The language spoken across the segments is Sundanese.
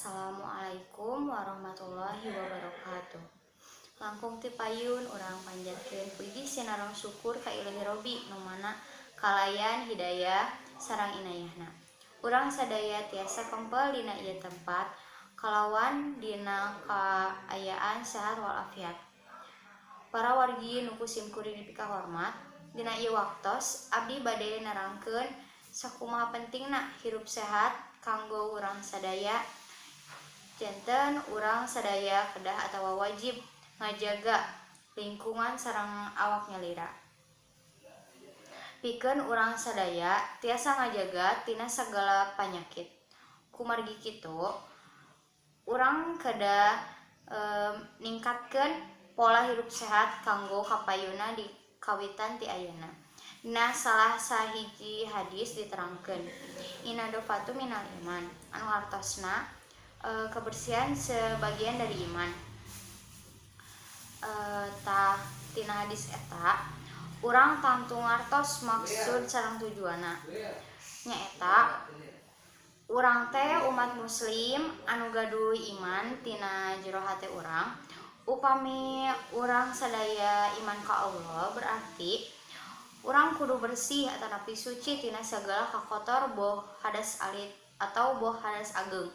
Assalamualaikum warahmatullahi wabarakatuh. Langkung ti payun urang panjatkeun puji sinareng syukur ka Ilahi Robbi nu mana kalayan hidayah sareng inayahna. Urang sadaya tiasa kempel dina ieu tempat kalawan dina kaayaan sehat walafiat. Para wargi nu kusim kuring pika hormat, dina ieu waktos abdi bade nerangkeun sakumaha pentingna hirup sehat kanggo urang sadaya. Janten urang sadaya kedah atawa wajib ngajaga lingkungan sareng awak nyalira. Pikeun urang sadaya tiasa ngajaga tina sagala panyakit. Kumargi kitu, urang kedah ningkatkeun pola hirup sehat kanggo kapayuna di kawitan ti ayeuna. Nah, salah sahiji hadis diterangkeun, inadofatu minal iman, anu artosna kebersihan sebagian dari iman. Tah tina hadis eta urang tangtu ngartos maksud sareng tujuanna. Nyaeta urang teh umat muslim anu gaduh iman tina jero hate urang. Upami urang sadaya iman ka Allah, berarti urang kudu bersih atanapi suci tina sagala kakotor boh hadas alit atau boh hadas ageng.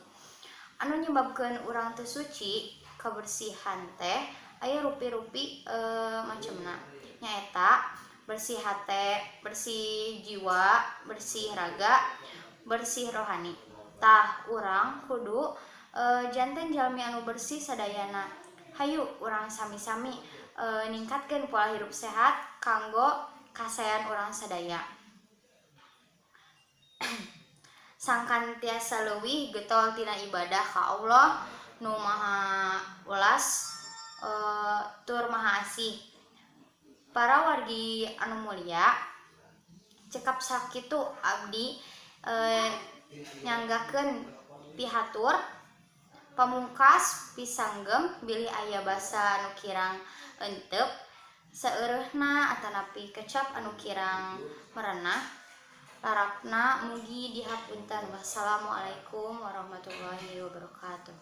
Anu nyebabkeun urang teu suci kebersihan teh aya rupi-rupi macemna. Nyaeta bersih hate, bersih jiwa, bersih raga, bersih rohani. Tah urang kudu janten jalmi anu bersih sadayana. Hayu urang sami-sami ningkatkeun pola hirup sehat kanggo kasayan urang sadaya. Sangkan tiasa leuwih getol tina ibadah ka Allah nu maha welas tur maha asih. Para wargi anu mulia, cekap sakitu abdi nyanggakeun pihatur pamungkas pisanggem bilih aya basa anu kirang euteup saeureurna atanapi kecap anu kirang merenah. Larapna mugi dihapunten. Wassalamualaikum warahmatullahi wabarakatuh.